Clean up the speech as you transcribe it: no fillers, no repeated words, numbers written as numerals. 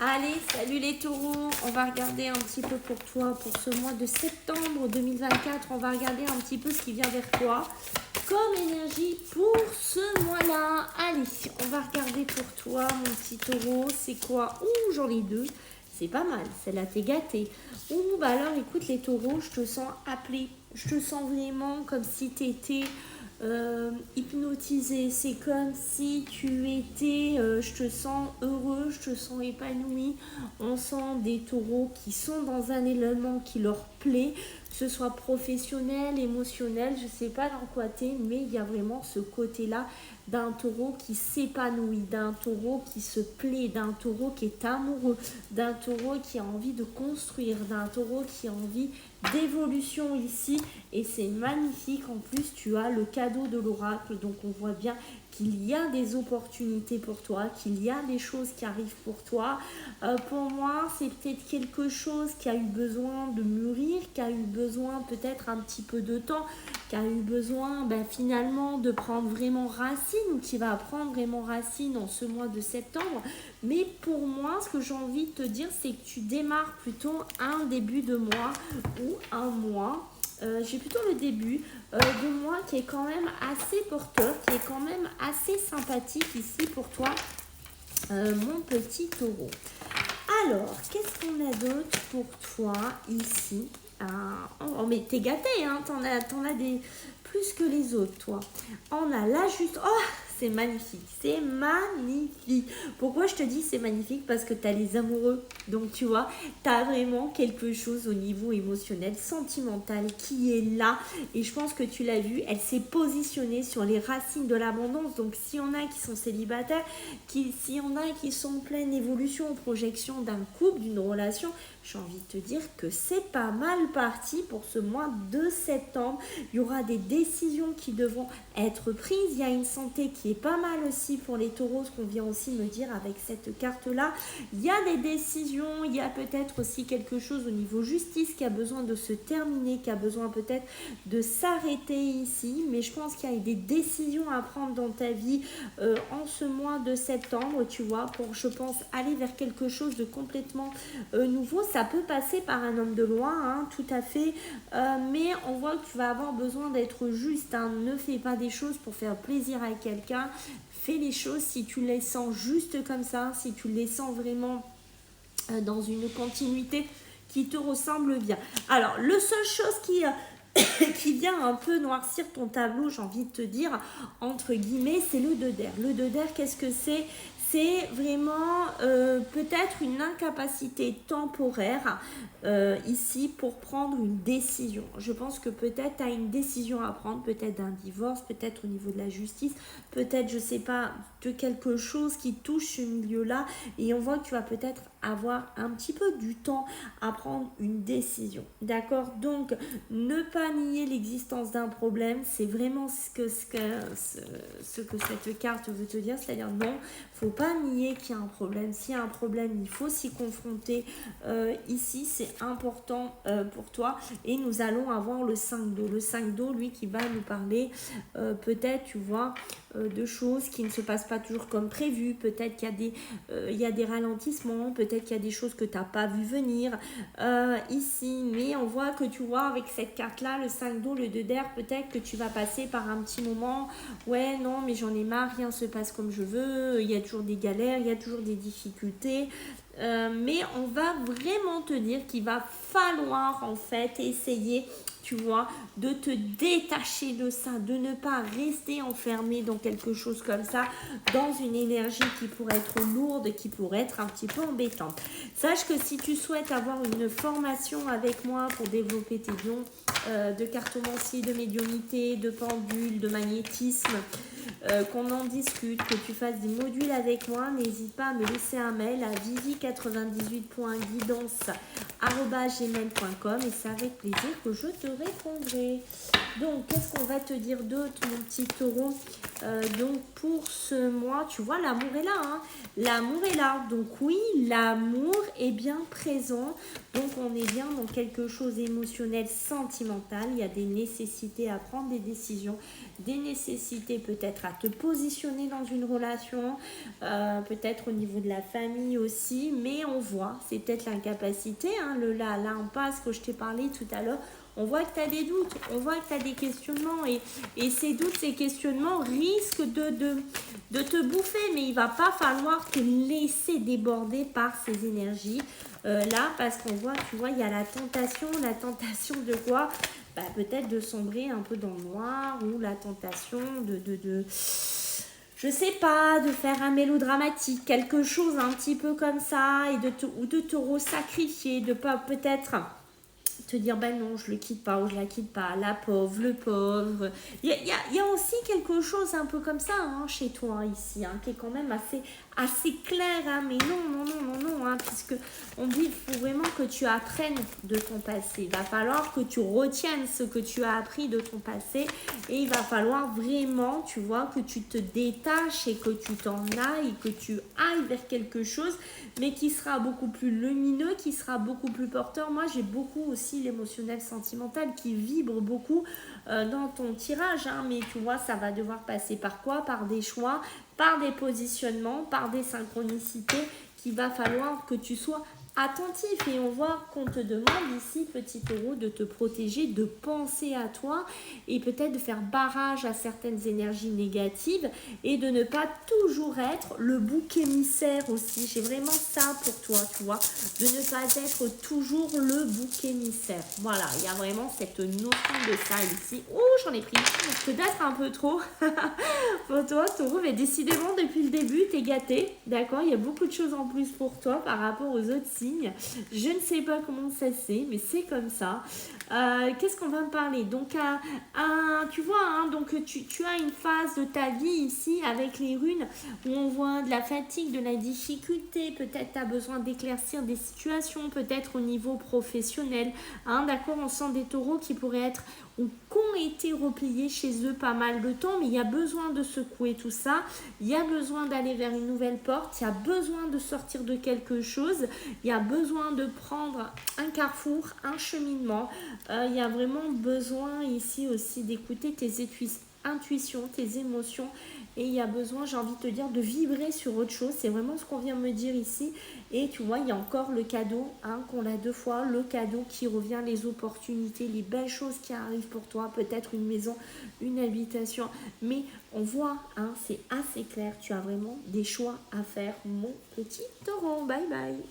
Allez, salut les taureaux. On va regarder un petit peu pour toi, pour ce mois de septembre 2024. On va regarder un petit peu ce qui vient vers toi comme énergie pour ce mois-là. Allez, on va regarder pour toi, mon petit taureau. C'est quoi? Ouh, j'en ai deux. C'est pas mal. Celle-là, t'es gâté. Ouh, bah alors, écoute les taureaux, je te sens appelé. Je te sens vraiment comme si t'étais hypnotisé. C'est comme si tu étais, je te sens heureux, je te sens épanoui. On sent des taureaux qui sont dans un élément qui leur plaît, que ce soit professionnel, émotionnel, je sais pas dans quoi t'es, mais il y a vraiment ce côté-là d'un taureau qui s'épanouit, d'un taureau qui se plaît, d'un taureau qui est amoureux, d'un taureau qui a envie de construire, d'un taureau qui a envie d'évolution ici. Et c'est magnifique. En plus, tu as le cadeau de l'oracle, donc on voit bien qu'il y a des opportunités pour toi, qu'il y a des choses qui arrivent pour toi. Pour moi, c'est peut-être quelque chose qui a eu besoin de mûrir, qui a eu besoin peut-être un petit peu de temps, qui a eu besoin finalement de prendre vraiment racine, ou qui va prendre vraiment racine en ce mois de septembre. Mais pour moi, ce que j'ai envie de te dire, c'est que tu démarres plutôt un début de mois ou un mois. J'ai plutôt le début de mois qui est quand même assez porteur, qui est quand même assez sympathique ici pour toi, mon petit taureau. Alors, qu'est-ce qu'on a d'autre pour toi ici? Oh, mais t'es gâté, hein, t'en as des plus que les autres, toi. On a là juste... Oh, c'est magnifique, c'est magnifique. Pourquoi je te dis c'est magnifique? Parce que tu as les amoureux. Donc, tu vois, tu as vraiment quelque chose au niveau émotionnel, sentimental qui est là. Et je pense que tu l'as vu, elle s'est positionnée sur les racines de l'abondance. Donc, s'il y en a qui sont célibataires, s'il y en a qui sont en pleine évolution, projection d'un couple, d'une relation, j'ai envie de te dire que c'est pas mal parti pour ce mois de septembre. Il y aura des décisions qui devront être prises. Il y a une santé qui est pas mal aussi pour les taureaux, ce qu'on vient aussi me dire avec cette carte-là. Il y a des décisions, il y a peut-être aussi quelque chose au niveau justice qui a besoin de se terminer, qui a besoin peut-être de s'arrêter ici. Mais je pense qu'il y a des décisions à prendre dans ta vie en ce mois de septembre, tu vois, pour, je pense, aller vers quelque chose de complètement nouveau. Ça peut passer par un homme de loi, hein, tout à fait, mais on voit que tu vas avoir besoin d'être juste, hein. Ne fais pas des choses pour faire plaisir à quelqu'un, fais les choses si tu les sens juste comme ça, si tu les sens vraiment dans une continuité qui te ressemble bien. Alors, le seule chose qui vient un peu noircir ton tableau, j'ai envie de te dire, entre guillemets, c'est le 2 d'air. Le 2 d'air, qu'est-ce que c'est? C'est vraiment peut-être une incapacité temporaire ici pour prendre une décision. Je pense que peut-être tu as une décision à prendre, peut-être d'un divorce, peut-être au niveau de la justice, peut-être, je ne sais pas, de quelque chose qui touche ce milieu-là. Et on voit que tu vas peut-être avoir un petit peu du temps à prendre une décision. D'accord? Donc, ne pas nier l'existence d'un problème, c'est vraiment ce que cette carte veut te dire. C'est-à-dire, non, faut pas nier qu'il y a un problème. S'il y a un problème, il faut s'y confronter. Ici, c'est important pour toi. Et nous allons avoir le 5 d'eau. Le 5 d'eau, lui, qui va nous parler peut-être, tu vois, de choses qui ne se passent pas toujours comme prévu. Peut-être qu'il y a des ralentissements. Peut-être qu'il y a des choses que tu n'as pas vu venir ici. Mais on voit que, tu vois, avec cette carte-là, le 5 d'eau, le 2 d'air, peut-être que tu vas passer par un petit moment. Ouais, non, mais j'en ai marre, rien se passe comme je veux. Il y a toujours des galères, il y a toujours des difficultés. Mais on va vraiment te dire qu'il va falloir en fait essayer, tu vois, de te détacher de ça, de ne pas rester enfermé dans quelque chose comme ça, dans une énergie qui pourrait être lourde, qui pourrait être un petit peu embêtante. Sache que si tu souhaites avoir une formation avec moi pour développer tes dons de cartomancie, de médiumnité, de pendule, de magnétisme, qu'on en discute, que tu fasses des modules avec moi, n'hésite pas à me laisser un mail à vivi98.guidance@gmail.com et c'est avec plaisir que je te répondrai. Donc, qu'est-ce qu'on va te dire d'autre, mon petit taureau? Donc, pour ce mois, tu vois, l'amour est là, hein. L'amour est là. Donc, oui, l'amour est bien présent. Donc, on est bien dans quelque chose d'émotionnel, sentimental. Il y a des nécessités à prendre des décisions, des nécessités peut-être à te positionner dans une relation, peut-être au niveau de la famille aussi, mais on voit, c'est peut-être l'incapacité, hein, le là, l'impasse que je t'ai parlé tout à l'heure. On voit que tu as des doutes, on voit que tu as des questionnements et ces doutes, ces questionnements risquent de te bouffer, mais il va pas falloir te laisser déborder par ces énergies là, parce qu'on voit, tu vois, il y a la tentation de quoi? Bah, peut-être de sombrer un peu dans le noir ou la tentation je sais pas, de faire un mélodramatique, quelque chose un petit peu comme ça, et ou de te sacrifier, de pas peut-être te dire ben non je le quitte pas ou je la quitte pas, la pauvre, le pauvre, il y a aussi quelque chose un peu comme ça hein, chez toi ici hein, qui est quand même assez clair hein, mais non hein, puisque on dit il faut vraiment que tu apprennes de ton passé, il va falloir que tu retiennes ce que tu as appris de ton passé et il va falloir vraiment tu vois que tu te détaches et que tu t'en ailles, que tu ailles vers quelque chose mais qui sera beaucoup plus lumineux, qui sera beaucoup plus porteur. Moi j'ai beaucoup aussi l'émotionnel sentimental qui vibre beaucoup dans ton tirage hein, mais tu vois ça va devoir passer par quoi? Par des choix, par des positionnements, par des synchronicités qu'il va falloir que tu sois attentif et on voit qu'on te demande ici petit taureau de te protéger, de penser à toi et peut-être de faire barrage à certaines énergies négatives et de ne pas toujours être le bouc émissaire aussi. J'ai vraiment ça pour toi, tu vois, de ne pas être toujours le bouc émissaire. Voilà, il y a vraiment cette notion de ça ici. Oh, j'en ai pris peut-être un peu trop pour toi, taureau, mais décidément depuis le début, t'es gâté, d'accord? Il y a beaucoup de choses en plus pour toi par rapport aux autres signes. Je ne sais pas comment ça c'est, mais c'est comme ça. Qu'est-ce qu'on va me parler? Donc, tu vois, hein, donc tu as une phase de ta vie ici avec les runes où on voit de la fatigue, de la difficulté. Peut-être tu as besoin d'éclaircir des situations, peut-être au niveau professionnel. Hein, d'accord, on sent des taureaux qui pourraient être ou qui ont été repliés chez eux pas mal de temps, mais il y a besoin de secouer tout ça. Il y a besoin d'aller vers une nouvelle porte. Il y a besoin de sortir de quelque chose. Il y a besoin de prendre un carrefour, un cheminement. Il y a vraiment besoin ici aussi d'écouter tes intuitions, tes émotions. Et il y a besoin, j'ai envie de te dire, de vibrer sur autre chose. C'est vraiment ce qu'on vient me dire ici. Et tu vois, il y a encore le cadeau, hein, qu'on a 2 fois, le cadeau qui revient, les opportunités, les belles choses qui arrivent pour toi, peut-être une maison, une habitation. Mais on voit, hein, c'est assez clair, tu as vraiment des choix à faire, mon petit taureau. Bye bye.